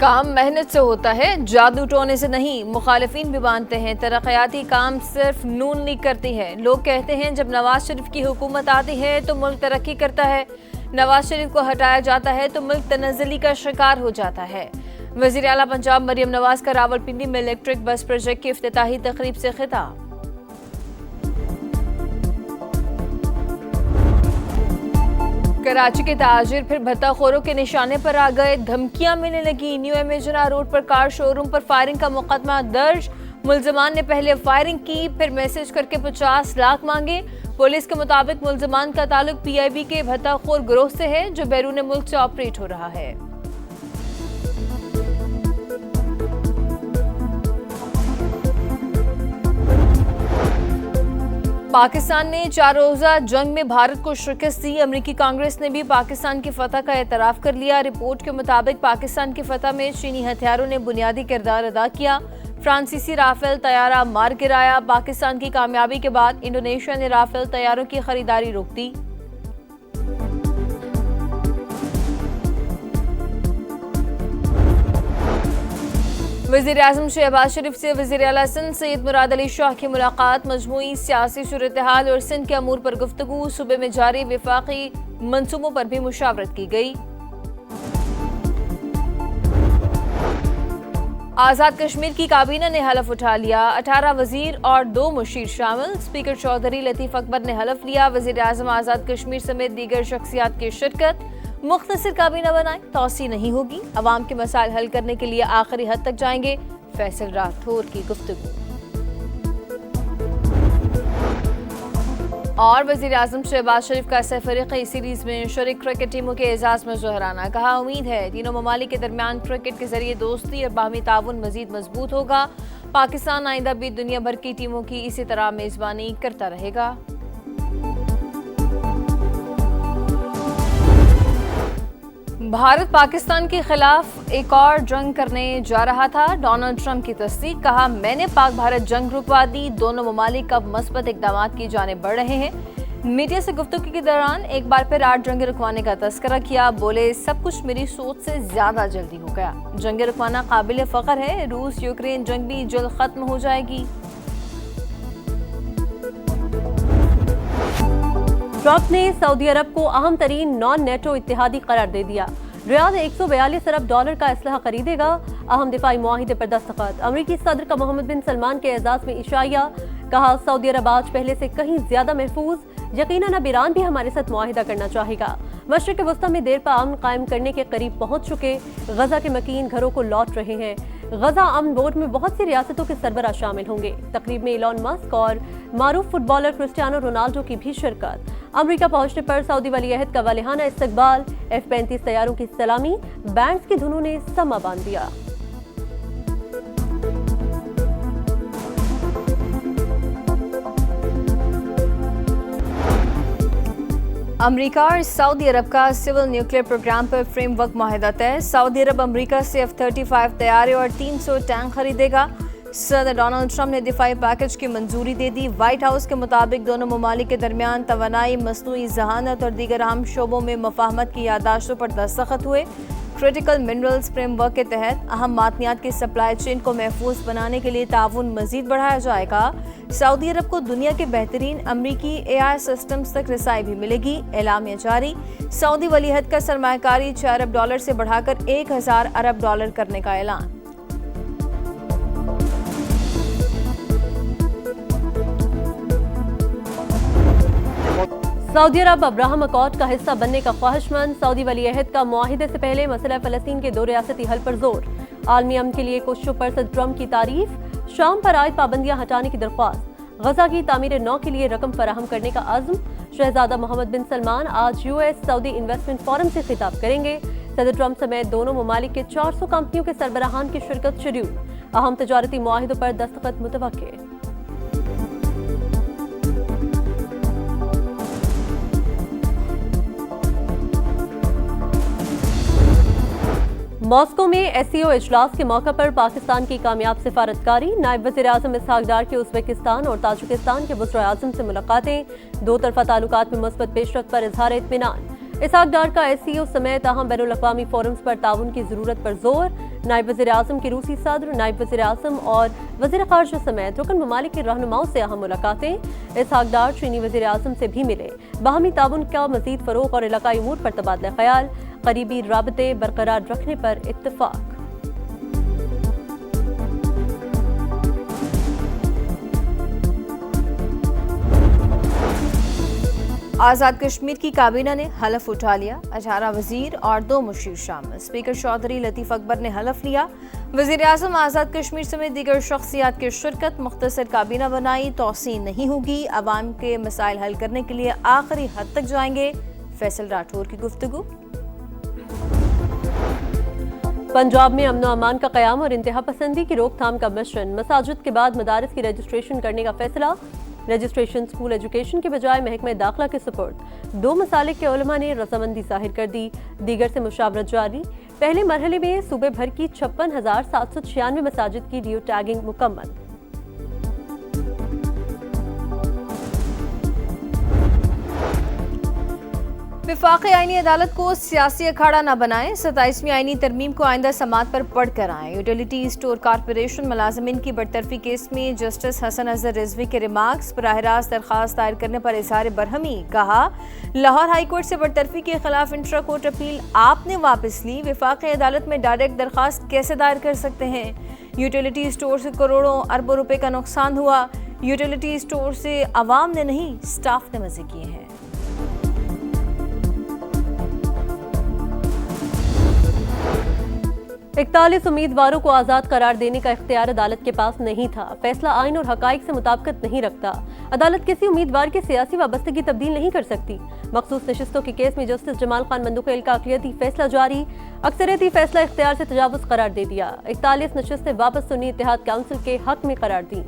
काम मेहनत से होता है, जादू टोने से नहीं। मुखालिफिन भी मानते हैं तरक्याती काम सिर्फ नून लीग करती है। लोग कहते हैं जब नवाज शरीफ की हुकूमत आती है तो मुल्क तरक्की करता है, नवाज शरीफ को हटाया जाता है तो मुल्क तनज़्ज़ुली का शिकार हो जाता है। वज़ीर आला पंजाब मरियम नवाज का रावलपिंडी में इलेक्ट्रिक बस प्रोजेक्ट की इफ्तिताही तकरीब से खिताब। कराची के ताजिर फिर भत्ताखोरों के निशाने पर आ गए, धमकियां मिलने लगी। न्यू एमेजना रोड पर कार शोरूम पर फायरिंग का मुकदमा दर्ज। मुल्जमान ने पहले फायरिंग की, फिर मैसेज करके 50 लाख मांगे। पुलिस के मुताबिक मुल्जमान का ताल्लुक PIB के भत्ताखोर गिरोह से है जो बैरून मुल्क से ऑपरेट हो रहा है। पाकिस्तान ने 4 रोज़ा जंग में भारत को शिकस्त दी। अमरीकी कांग्रेस ने भी पाकिस्तान की फतह का एतराफ़ कर लिया। रिपोर्ट के मुताबिक पाकिस्तान की फतह में चीनी हथियारों ने बुनियादी किरदार अदा किया। फ्रांसीसी राफेल तैयारा मार गिराया। पाकिस्तान की कामयाबी के बाद इंडोनेशिया ने राफेल तैयारों की खरीदारी रोक दी। वज़ीर आज़म शहबाज शरीफ से वज़ीर आला सिंध सैयद मुराद अली शाह की मुलाकात। मजमूई सियासी सूरत-ए-हाल और सिंध के अमूर पर गुफ्तगू। सूबे में जारी विफाकी मंसूबों पर भी मुशावरत की गई। आज़ाद कश्मीर की काबीना ने हलफ उठा लिया। 18 वजीर और 2 मुशीर शामिल। स्पीकर चौधरी लतीफ़ अकबर ने हलफ लिया। वज़ीर आज़म आज़ाद कश्मीर समेत दीगर शख्सियात की शिरकत। मुख्तसर काबीना बनाए, तौसी नहीं होगी। अवाम के मसाइल हल करने के लिए आखिरी हद तक जाएंगे। फैसल राठौर की गुफ्तगू। और वज़ीर आज़म शहबाज शरीफ का सफरीक़ी सीरीज में शरीक क्रिकेट टीमों के एजाज़ में ज़ोहराना। कहा उम्मीद है तीनों ममालिक के दरमियान क्रिकेट के जरिए दोस्ती और बाहमी ताउन मज़ीद मजबूत होगा। पाकिस्तान आइंदा भी दुनिया भर की टीमों की इसी तरह मेज़बानी करता रहेगा। भारत पाकिस्तान के खिलाफ एक और जंग करने जा रहा था। डोनाल्ड ट्रंप की तस्दीक। कहा मैंने पाक भारत जंग रुकवा दी। दोनों ममालिक अब मस्बत इक़दामात की जाने बढ़ रहे हैं। मीडिया से गुफ्तगू के दौरान एक बार फिर 8 जंग रुकवाने का तस्करा किया। बोले सब कुछ मेरी सोच से ज्यादा जल्दी हो गया। जंग रुकवाना काबिल फ़ख्र है। रूस यूक्रेन जंग भी जल्द खत्म हो जाएगी। ट्रंप ने सऊदी अरब को अहम तरीन नॉन नेटो इत्तेहादी करार दे दिया। रियाद 142 अरब डॉलर का असलहा खरीदेगा। अहम दिफाई मुआहिदे पर दस्तखत। अमरीकी सदर का मोहम्मद बिन सलमान के एजाज में इशाया। कहा सऊदी अरब आज पहले से कहीं ज्यादा महफूज। यकीनन अब ईरान भी हमारे साथ मुआहिदा करना चाहेगा। मशरिक़ वस्ता में देर पर अमन कायम करने के करीब पहुंच चुके। गजा के मकीन घरों को लौट रहे हैं। गजा अमन बोर्ड में बहुत सी रियासतों के सरबराह शामिल होंगे। तकरीब में इलॉन मस्क और मारूफ फुटबॉलर क्रिस्टियानो रोनाल्डो की भी शिरकत। अमेरिका पहुंचने पर सऊदी वलीअहद का वालिहाना इस्तकबाल। F-35 तैयारों की सलामी। बैंड्स की धुनों ने समा बांध दिया। अमेरिका और सऊदी अरब का सिविल न्यूक्लियर प्रोग्राम पर फ्रेमवर्क मुआहिदा तय। सऊदी अरब अमेरिका से F-35 तैयारे और 300 टैंक खरीदेगा। सदर डोनाल्ड ट्रंप ने दिफाई पैकेज की मंजूरी दे दी। व्हाइट हाउस के मुताबिक दोनों ममालिक के दरमियान तवानाई, मसनूई जहानत और दीगर अहम शोबों में मफाहमत की यादाश्तों पर दस्तखत हुए। क्रिटिकल मिनरल्स फ्रेमवर्क के तहत अहम मादनियात की सप्लाई चेन को महफूज बनाने के लिए ताउन मजीद बढ़ाया जाएगा। सऊदी अरब को दुनिया के बेहतरीन अमरीकी AI सिस्टम्स तक रसाई भी मिलेगी। एलामिया जारी। सऊदी वलीअहद का सरमायाकारी 6 अरब डॉलर से बढ़ाकर 1000 अरब डॉलर करने का ऐलान। सऊदी अरब अब्राहम अकॉर्ड का हिस्सा बनने का ख्वाहिशमंद। सऊदी वलीअहद का मुआहिदे से पहले मसला फ़लस्तीन के 2 रियासती हल पर जोर। आलमी अमन के लिए कोशिशों पर सदर ट्रंप की तारीफ। शाम पर आयद पाबंदियां हटाने की दरख्वास्त। गजा की तामीर नौ के लिए रकम फराहम करने का अज़्म। शहजादा मोहम्मद बिन सलमान आज US सऊदी इन्वेस्टमेंट फोरम से खिताब करेंगे। सदर ट्रंप समेत दोनों ममालिक के 400 कंपनियों के सरबराहान की शिरकत शेड्यूल। अहम तजारती मुआहिदों पर दस्तखत मुतवक्के। मॉस्को में SCO इजलास के मौका पर पाकिस्तान की कामयाब सिफारतकारी। नायब वज़ीर आज़म इसहाक डार की उज़्बेकिस्तान और ताजिकिस्तान के वज़ीर आज़म से मुलाकातें। 2 तरफ़ा ताल्लुकात में मुस्बत पेशरफ्त पर इज़हार इत्मीनान। इसहाक डार का SCO समेत अहम बैनुल अक़वामी फोरम्स पर ताउन की ज़रूरत पर जोर। नायब वज़ीर आज़म के रूसी सदर, नायब वज़ीर आज़म और वज़ीर ख़ारजा समेत रुकन ममालिक के रहनुमाओं से अहम मुलाकातें। इसहाक डार चीनी वज़ीर आज़म से भी मिले। बाहमी ताउन का मज़ीद फ़रोग़ और इलाक़ाई उमूर पर तबादला ख्याल, करीबी राबते बरकरार रखने पर इत्तफ़ाक़। आज़ाद कश्मीर की काबीना ने हलफ उठा लिया। 18 वजीर और 2 मुशीर शामिल। स्पीकर चौधरी लतीफ़ अकबर ने हलफ लिया। वज़ीर आज़म आज़ाद कश्मीर समेत दीगर शख्सियात की शिरकत। मुख्तसर काबीना बनाई, तौसीन नहीं होगी। अवाम के मसाइल हल करने के लिए आखिरी हद तक जाएंगे। फैसल राठौर की गुफ्तगू। पंजाब में अमन अमान का क़याम और इंतहा पसंदी की रोकथाम का मिशन। मसाजिद के बाद मदारिस की रजिस्ट्रेशन करने का फैसला। रजिस्ट्रेशन स्कूल एजुकेशन के बजाय महकमे दाखिला के सुपुर्द। 2 मसालिक के उलमा ने रजामंदी जाहिर कर दी। दीगर से मुशावरत जारी। पहले मरहले में सूबे भर की 56,796 मसाजिद की रियो टैगिंग मुकम्मल। विफाक़ी आईनी अदालत को सियासी अखाड़ा न बनाएं। 27वीं आईनी तरमीम को आइंदा समात पर पढ़ कर आएं। यूटिलिटी स्टोर कॉरपोरेशन मुलाजमिन की बरतरफी केस में जस्टिस हसन अजहर रिजवी के रिमार्क्स। बराह रास्त दरखास्त दायर करने पर इजहार बरहमी। कहा, लाहौर हाई कोर्ट से बरतरफी के खिलाफ इंट्रा कोर्ट अपील आपने वापस ली। विफाक़ी अदालत में डायरेक्ट दरखास्त कैसे दायर कर सकते हैं? यूटिलिटी स्टोर से करोड़ों अरबों रुपए का नुकसान हुआ। यूटिलिटी स्टोर से अवाम ने नहीं, स्टाफ ने मजे किए हैं। 41 उम्मीदवारों को आज़ाद करार देने का इख्तियार अदालत के पास नहीं था। फैसला आइन और हकाइक से मुताबिकत नहीं रखता। अदालत किसी उम्मीदवार की सियासी वाबस्तगी तब्दील नहीं कर सकती। मखसूस नशिस्तों के केस में जस्टिस जमाल खान मंदुखेल का अक़लियती फैसला जारी। अक्सरियती फैसला इख्तियार से तजावुज़ करार दे दिया। 41 नशिस्तें वापस सुन्नी इत्तेहाद काउंसिल के हक में करार दी।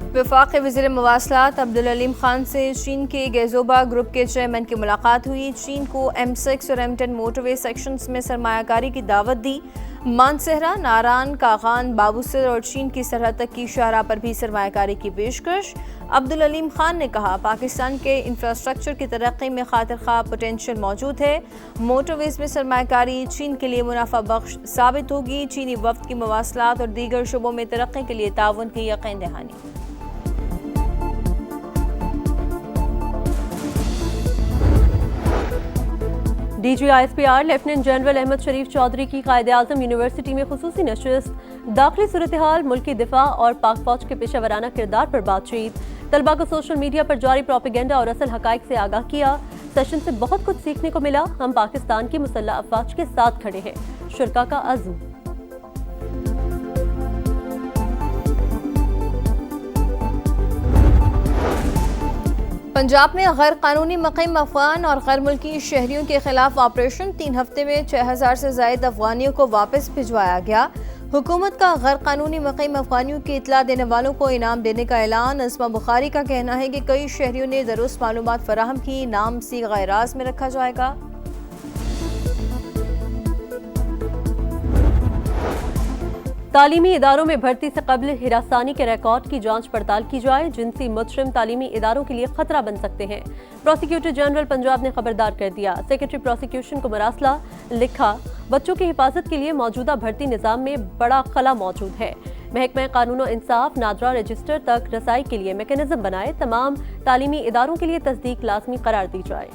वफाक़ी वज़ीर मवासलात अब्दुल अलीम खान से चीन के गैज़ोबा ग्रुप के चेयरमैन की मुलाकात हुई। चीन को M6 और M10 मोटरवे सेक्शंस में सरमायाकारी की दावत दी। मानसहरा, नारान, कागान, बाबूसर और चीन की सरहद तक की शाहराह पर भी सरमायाकारी की पेशकश। अब्दुल अलीम खान ने कहा, पाकिस्तान के इंफ्रास्ट्रक्चर की तरक्की में खातिर खा पोटेंशियल मौजूद है। मोटरवेज में सरमायाकारी चीन के लिए मुनाफा बख्श साबित होगी। चीनी वफ्द की मवासलात और दीगर शुबों में तरक्की के लिए ताउन की यकीन दहानी। DGISPR लेफ्टिनेंट जनरल अहमद शरीफ चौधरी की कायद-ए-आज़म यूनिवर्सिटी में खुसूसी नशिस्त। दाखिली सूरत-ए-हाल, मुल्की दिफा और पाक फौज के पेशेवराना किरदार पर बातचीत। तलबा को सोशल मीडिया पर जारी प्रोपेगेंडा और असल हकाइक से आगाह किया। सेशन से बहुत कुछ सीखने को मिला। हम पाकिस्तान की मुसल्लह अफवाज के साथ खड़े हैं। शुरका का अज़्म। पंजाब में गैर कानूनी मुक़ीम अफगान और गैर मुल्की शहरियों के खिलाफ ऑपरेशन। 3 हफ्ते में 6000 से ज़ायद अफगानियों को वापस भिजवाया गया। हुकूमत का गैर कानूनी मुक़ीम अफगानियों की इतला देने वालों को इनाम देने का ऐलान। अस्मा बुखारी का कहना है कि कई शहरियों ने दुरुस्त मालूमात फराहम की। नाम सीग़ा राज में रखा जाएगा। तालीमी इदारों में भर्ती से कबल हिरासानी के रिकॉर्ड की जांच पड़ताल की जाए। जिनसी मुजरिम तालीमी इदारों के लिए खतरा बन सकते हैं। प्रोसिक्यूटर जनरल पंजाब ने खबरदार कर दिया। सेक्रेटरी प्रोसिक्यूशन को मरासला लिखा, बच्चों की हिफाजत के लिए मौजूदा भर्ती निज़ाम में बड़ा खला मौजूद है। महकमा कानून और इंसाफ नादरा रजिस्टर तक रसाई के लिए मैकेनिज्म बनाए। तमाम तालीमी इदारों के लिए तस्दीक लाजमी करार दी जाए।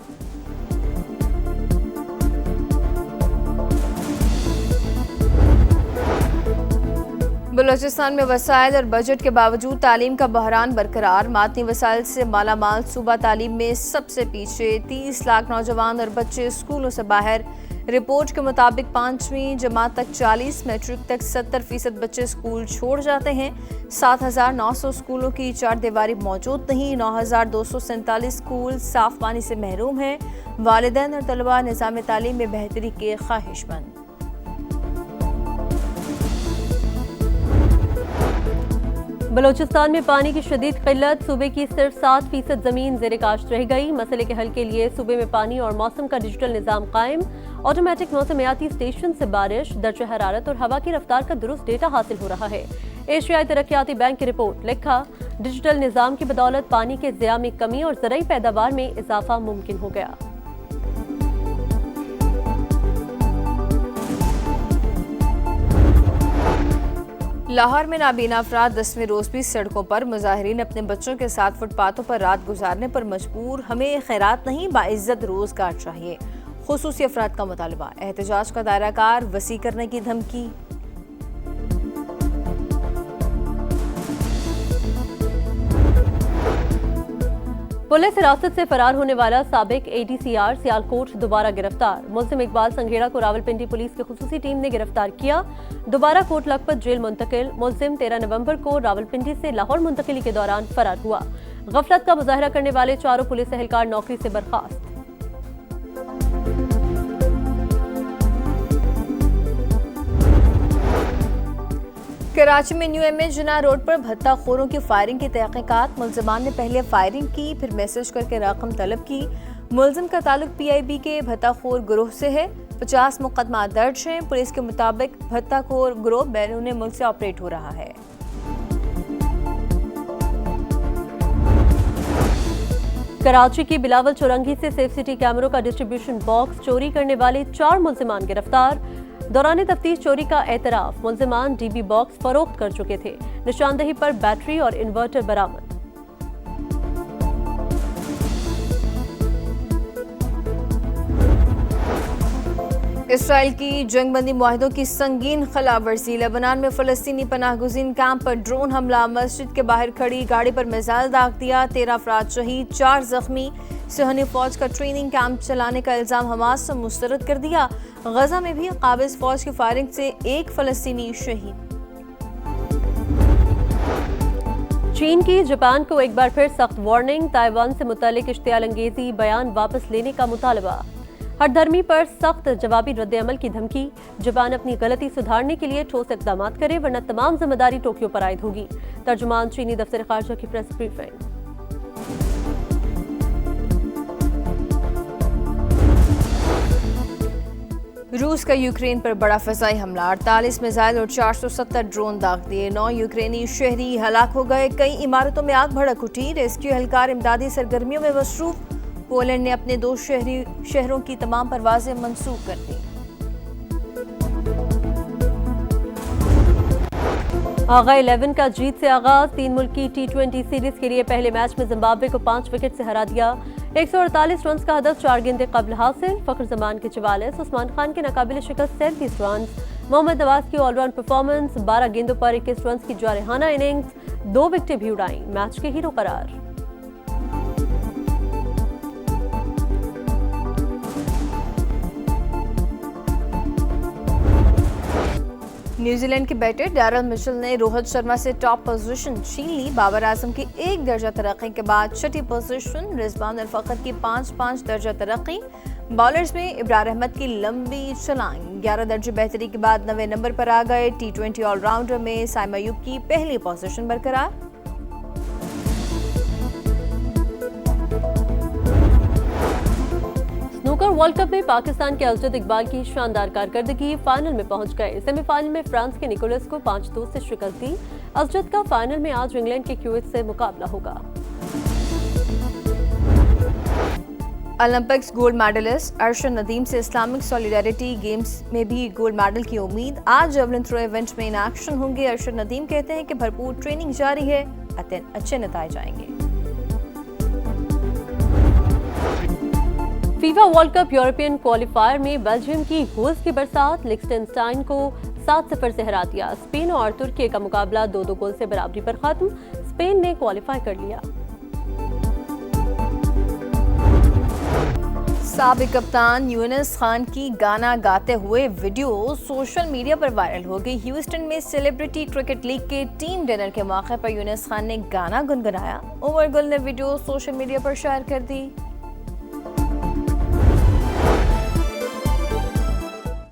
बलूचिस्तान में वसाइल और बजट के बावजूद तालीम का बहरान बरकरार। मादनी वसाइल से मालामाल सूबा तालीम में सबसे पीछे। 30 लाख नौजवान और बच्चे स्कूलों से बाहर। रिपोर्ट के मुताबिक 5वीं जमात तक 40, मैट्रिक तक 70% बच्चे स्कूल छोड़ जाते हैं। 7900 स्कूलों की चार दीवारी मौजूद नहीं। 9247 स्कूल साफ पानी से महरूम हैं। वालिदैन और तलबा निज़ाम तालीम में बेहतरी के ख्वाहिशमंद। बलूचिस्तान में पानी की शदीद किल्लत। सूबे की सिर्फ 7% ज़मीन ज़ेरे काश्त रह गई। मसले के हल के लिए सूबे में पानी और मौसम का डिजिटल निज़ाम कायम। ऑटोमेटिक मौसमियाती स्टेशन से बारिश, दर्जा हरारत और हवा की रफ्तार का दुरुस्त डेटा हासिल हो रहा है। एशियाई तरक्याती बैंक की रिपोर्ट लिखा, डिजिटल निज़ाम की बदौलत पानी के ज़िया में कमी और ज़रूरी पैदावार में इजाफा मुमकिन हो गया। लाहौर में नाबीना अफराद 10वें रोज भी सड़कों पर मुजाहिरीन अपने बच्चों के साथ फुटपाथों पर रात गुजारने पर मजबूर। हमें खैरात नहीं बाइज्जत रोजगार चाहिए, खुसूसी अफराद का मुतालबा। एहतजाज का दायरा कार वसी करने की धमकी। पुलिस हिरासत से फरार होने वाला साबिक ADCR सियालकोट दोबारा गिरफ्तार। मुल्जिम इकबाल संघेड़ा को रावलपिंडी पुलिस की खुसूसी टीम ने गिरफ्तार किया। दोबारा कोट लखपत जेल मुंतकिल। मुल्जिम 13 नवंबर को रावलपिंडी से लाहौर मुंतकिली के दौरान फरार हुआ। गफलत का मुजाहरा करने वाले चारों पुलिस एहलकार नौकरी से बर्खास्त। कराची में न्यू MA जिना रोड पर भत्ताखोरों की फायरिंग की तहकीकात। मुल्जिमान ने पहले फायरिंग की, फिर मैसेज करके रकम तलब की। मुल्जिम का ताल्लुक PIB के भत्ताखोर गिरोह से है। 50 मुकदमा दर्ज हैं। पुलिस के मुताबिक भत्ताखोर गिरोह बैरून मुल्क से ऑपरेट हो रहा है। कराची की बिलावल चौरंगी से सेफ सिटी कैमरों का डिस्ट्रीब्यूशन बॉक्स चोरी करने वाले 4 मुल्जिमान गिरफ्तार। दौरान तफ्तीश चोरी का एतराफ। मुल्जिमान DB बॉक्स फरोख्त कर चुके थे। निशानदही पर बैटरी और इन्वर्टर बरामद। इसराइल की जंगबंदी मुआहिदों की संगीन खिलाफवर्जी। लेबनान में फलस्तीनी पनाहगुज़ीन कैंप पर ड्रोन हमला। मस्जिद के बाहर खड़ी गाड़ी पर मिसाइल दाग दिया। 13 अफराद शहीद, 4 जख्मी। सुहनी फौज का ट्रेनिंग कैंप चलाने का इल्जाम हमास से मुस्तरद कर दिया। गजा में भी काबिज फौज की फायरिंग से 1 फलस्तीनी शहीद। चीन की जापान को एक बार फिर सख्त वार्निंग। ताइवान से मुतालिक इश्तियाल अंगेजी बयान वापस लेने का मुतालबा। हरधर्मी पर सख्त जवाबी रद्द-ए-अमल की धमकी। जापान अपनी गलती सुधारने के लिए ठोस इक़दाम करे वरना तमाम जिम्मेदारी टोक्यो पर आयद होगी। तर्जुमान चीनी दफ्तर खारजा की प्रेस ब्रीफिंग। रूस का यूक्रेन पर बड़ा फ़िज़ाई हमला। 48 मिसाइल और 470 ड्रोन दाग दिए। 9 यूक्रेनी शहरी हलाक हो गए। कई इमारतों में आग भड़क उठी। रेस्क्यू एहलकार इमदादी सरगर्मियों में मसरूफ। पोलैंड ने अपने 2 शहरों की तमाम परवाजें मंसूख कर दी। आगा 11 का जीत से आगाज। 3 मुल्की T20 सीरीज के लिए पहले मैच में जिम्बाब्वे को 5 विकेट से हरा दिया। 148 रन का हदफ 4 गेंदे कबल हासिल। फखर जमान के 44, उस्मान खान के नाकाबिल शिकस्त 37 रन। मोहम्मद नवाज की ऑलराउंड परफॉर्मेंस। 12 गेंदों पर 21 रन की जारहाना इनिंग्स। 2 विकेटें भी उड़ाई। मैच के हीरो करार। न्यूजीलैंड के बैटर डैरल मिशेल ने रोहित शर्मा से टॉप पोजीशन छीन ली। बाबर आजम की 1 दर्जा तरक्की के बाद 6ठी पोजीशन। रिजवान अल फखर की 5-5 दर्जा तरक्की। बॉलर्स में इब्रार अहमद की लंबी छलांग। 11 दर्जे बेहतरी के बाद 9वें नंबर पर आ गए। T20 ऑलराउंडर में साइम अयूब की पहली पोजीशन बरकरार। स्नूकर वर्ल्ड कप में पाकिस्तान के अजद इकबाल की शानदार कारकर्दगी। फाइनल में पहुंच गए। सेमीफाइनल में फ्रांस के निकोलस को 5-2 से शिकस्त दी। अजद का फाइनल में आज इंग्लैंड के क्यूइट से मुकाबला होगा। Olympics gold medallist Arshad Nadeem से इस्लामिक सॉलिडारिटी गेम्स में भी गोल्ड मेडल की उम्मीद। आज जेवलिन थ्रो इवेंट में इन एक्शन होंगे। अरशद नदीम कहते हैं कि भरपूर ट्रेनिंग जारी है, अच्छे नतीजे आएंगे। FIFA world cup European qualifier में बेल्जियम की गोल्स की बरसात। लिechtenstein को 7-0 से हरा दिया। स्पेन और तुर्की का मुकाबला 2-2 गोल से बराबरी पर खत्म। स्पेन ने क्वालिफाई कर लिया। साबिक कप्तान यूनुस खान की गाना गाते हुए वीडियो सोशल मीडिया पर वायरल हो गई। ह्यूस्टन में सेलिब्रिटी क्रिकेट लीग के टीम डिनर के मौके पर यूनुस खान ने गाना गुनगुनाया। उमर गुल ने वीडियो सोशल मीडिया पर शेयर कर दी।